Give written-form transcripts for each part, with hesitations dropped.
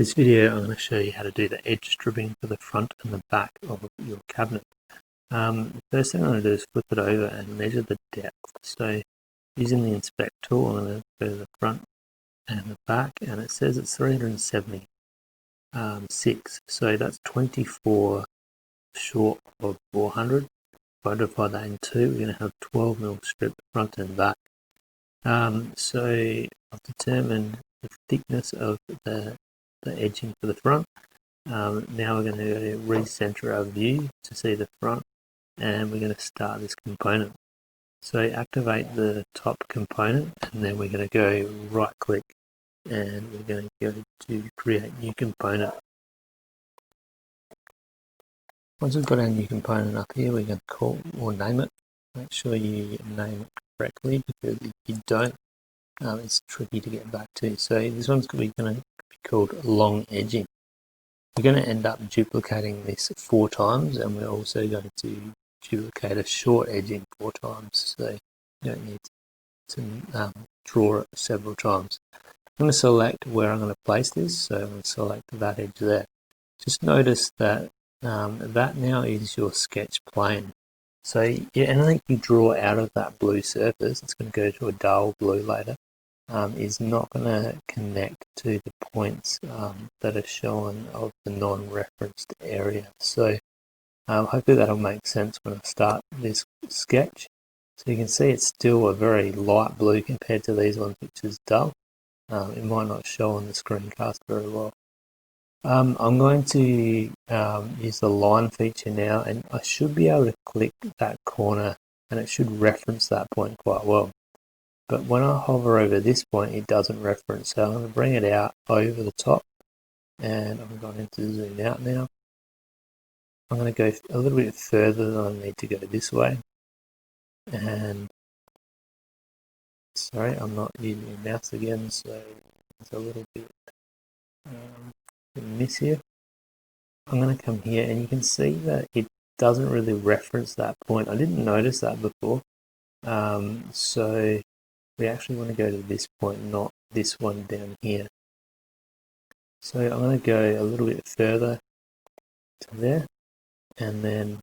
This video I'm going to show you how to do the edge stripping for the front and the back of your cabinet. First thing I'm going to do is flip it over and measure the depth. So using the inspect tool, I'm going to go to the front and the back, and it says it's 376. So that's 24 short of 400. If I divide that in two, we're going to have 12 mil strip front and back. So I've determined the thickness of the edging for the front. Now we're going to recenter our view to see the front, and we're going to start this component. So activate the top component, and then we're going to go right click, and we're going to go to create new component. Once we've got our new component up here, we're going to call or name it. Make sure you name it correctly, because if you don't, it's tricky to get back to. So this one's going to be called long edging. We're going to end up duplicating this 4 times, and we're also going to duplicate a short edging 4 times, so you don't need to draw it several times. I'm going to select where I'm going to place this, so I'm going to select that edge there. Just notice that that now is your sketch plane. So anything you draw out of that blue surface, it's going to go to a dull blue later, is not going to connect to the points that are shown of the non-referenced area. So hopefully that'll make sense when I start this sketch. So you can see it's still a very light blue compared to these ones, which is dull. It might not show on the screencast very well. I'm going to use the line feature now, and I should be able to click that corner and it should reference that point quite well. But when I hover over this point, it doesn't reference. So I'm going to bring it out over the top, and I'm going to zoom out now. I'm going to go a little bit further than I need to go this way. And sorry, I'm not using the mouse again, so it's a little bit miss here. I'm going to come here, and you can see that it doesn't really reference that point. I didn't notice that before. So we actually want to go to this point, not this one down here. So I'm going to go a little bit further to there, and then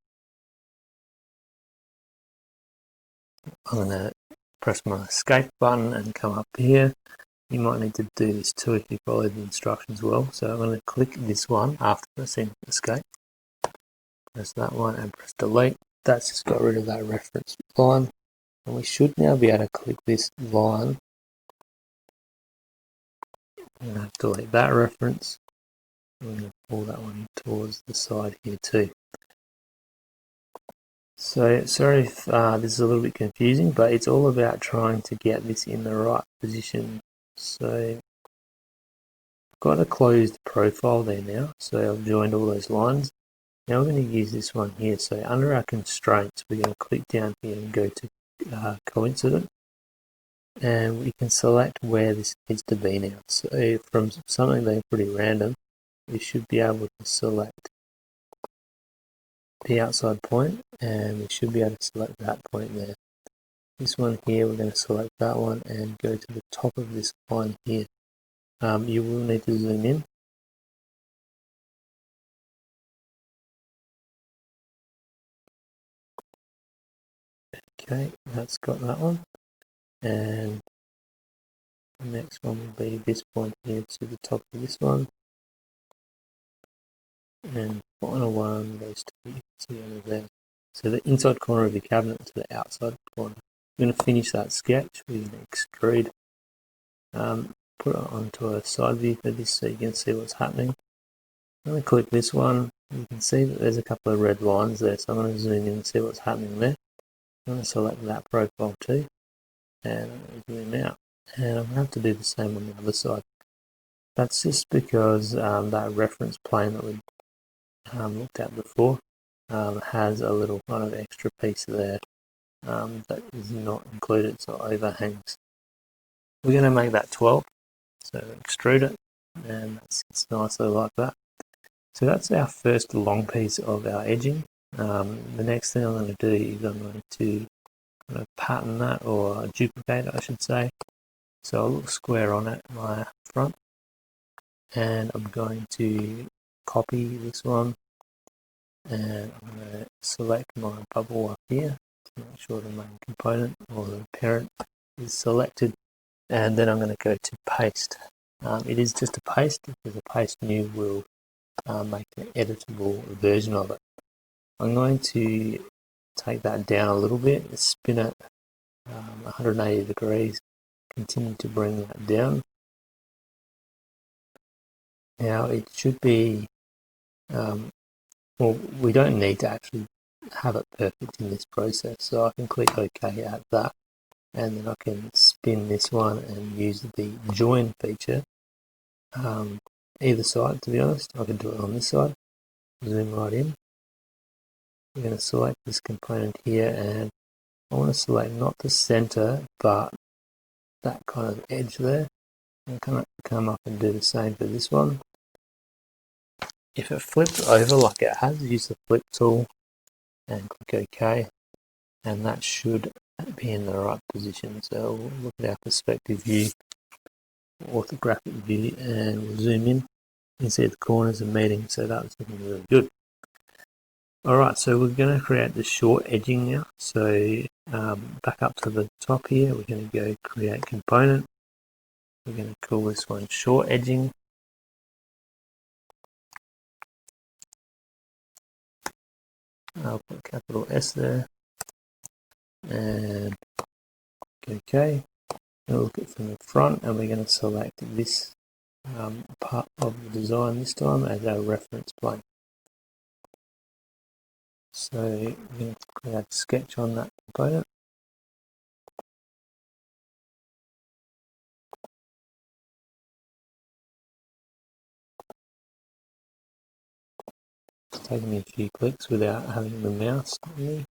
I'm going to press my escape button and come up here. You might need to do this too if you follow the instructions well. So I'm going to click this one after pressing escape. Press that one and press delete. That's just got rid of that reference line. And we should now be able to click this line. I'm going to have to delete that reference. I'm going to pull that one towards the side here too. So sorry if this is a little bit confusing, but it's all about trying to get this in the right position. So I've got a closed profile there now, so I've joined all those lines. Now we're going to use this one here. So under our constraints, we're going to click down here and go to coincident, and we can select where this needs to be now. So from something being pretty random, we should be able to select the outside point, and we should be able to select that point there. This one here, we're going to select that one and go to the top of this line here. You will need to zoom in. Okay, that's got that one. And the next one will be this point here to the top of this one. And final one goes to the end of there. So the inside corner of your cabinet to the outside corner. We're going to finish that sketch. We're going to extrude. Put it onto a side view for this so you can see what's happening. I'm going to click this one. You can see that there's a couple of red lines there, so I'm going to zoom in and see what's happening there. I'm going to select that profile too, and I'm going to zoom out. And I'm going to have to do the same on the other side. That's just because that reference plane that we looked at before has a little kind of extra piece there that is not included, so it overhangs. We're going to make that 12, so extrude it, and it's nicely like that. So that's our first long piece of our edging. The next thing I'm going to do is I'm going to pattern that, or duplicate it I should say. So I'll look square on it, my front, and I'm going to copy this one, and I'm going to select my bubble up here to make sure the main component or the parent is selected, and then I'm going to go to paste. It is just a paste, because a paste new will make an editable version of it. I'm going to take that down a little bit, spin it 180 degrees, continue to bring that down. Now it should be, well, we don't need to actually have it perfect in this process, so I can click OK at that, and then I can spin this one and use the join feature either side. To be honest, I can do it on this side, zoom right in. We're going to select this component here, and I want to select not the center but that kind of edge there, and come up and do the same for this one. If it flips over like it has, use the flip tool and click OK, and that should be in the right position. So we'll look at our perspective view, orthographic view, and we'll zoom in. You can see the corners are meeting, so that's looking really good. Alright, so we're going to create the short edging now. So back up to the top here, we're going to go create component. We're going to call this one short edging. I'll put capital S there, and OK. We'll look at it from the front, and we're going to select this part of the design this time as our reference plane. So we're going to create a sketch on that component. It's taking me a few clicks without having the mouse on me.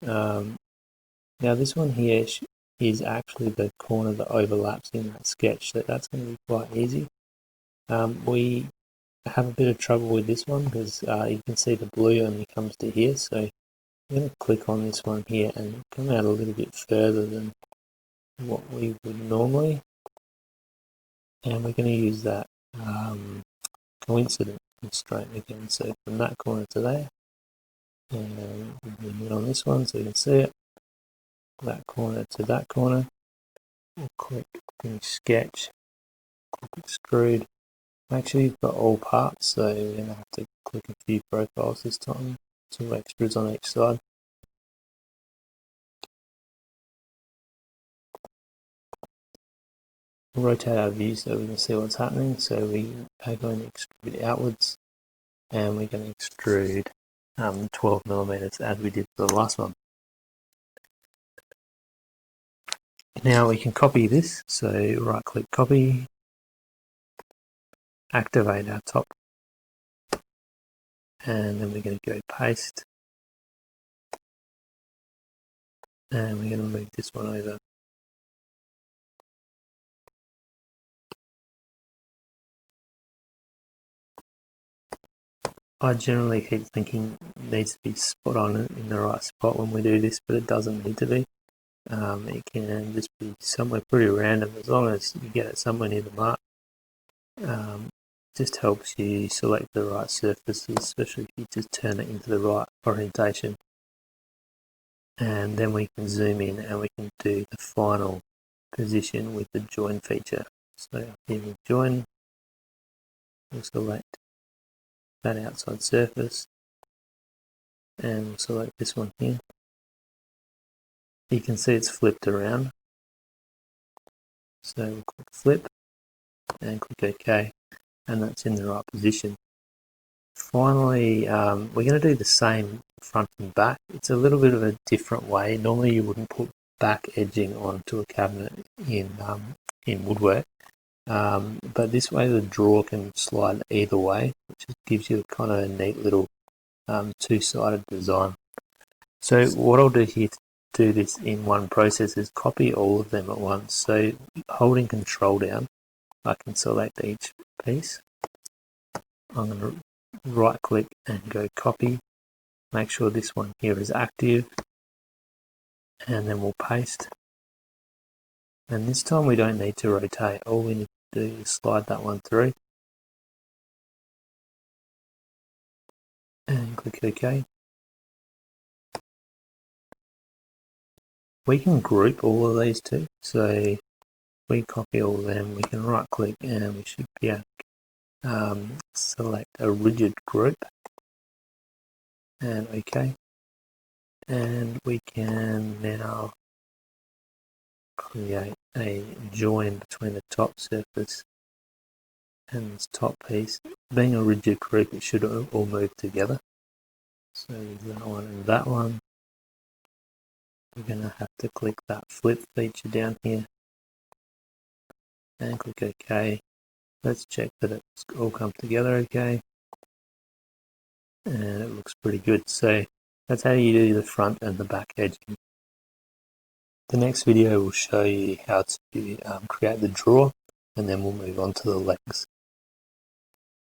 Now this one here is actually the corner that overlaps in that sketch, so that's going to be quite easy. We have a bit of trouble with this one because you can see the blue only comes to here, so I'm going to click on this one here and come out a little bit further than what we would normally, and we're going to use that coincident constraint again. So from that corner to there, and we'll zoom in on this one so you can see it, that corner to that corner. We'll click finish sketch, click extrude. Make sure you've got all parts, so we're going to have to click a few profiles this time, 2 extras on each side. We'll rotate our view so we can see what's happening. So we are going to extrude outwards, and we're going to extrude 12 millimeters as we did for the last one. Now we can copy this, so right click copy, activate our top, and then we're going to go paste, and we're going to move this one over. I generally keep thinking it needs to be spot on in the right spot when we do this, but it doesn't need to be. It can just be somewhere pretty random, as long as you get it somewhere near the mark. Just helps you select the right surfaces, especially if you just turn it into the right orientation. And then we can zoom in and we can do the final position with the join feature. So here we join, we'll select that outside surface, and we'll select this one here. You can see it's flipped around, so we'll click flip and click OK, and that's in the right position. Finally, we're going to do the same front and back. It's a little bit of a different way. Normally you wouldn't put back edging onto a cabinet in woodwork, but this way the drawer can slide either way, which gives you kind of a neat little two-sided design. So what I'll do here to do this in one process is copy all of them at once. So holding control down, I can select each piece. I'm going to right click and go copy, make sure this one here is active, and then we'll paste. And this time we don't need to rotate, all we need to do is slide that one through. click OK. We can group all of these two, so if we copy all of them, we can right click and we should be able to select a rigid group and OK. And we can now create a join between the top surface and this top piece. Being a rigid group, it should all move together. So there's that one and that one. We're going to have to click that flip feature down here and click OK. Let's check that it's all come together okay. And it looks pretty good. So that's how you do the front and the back edging. The next video will show you how to create the drawer, and then we'll move on to the legs.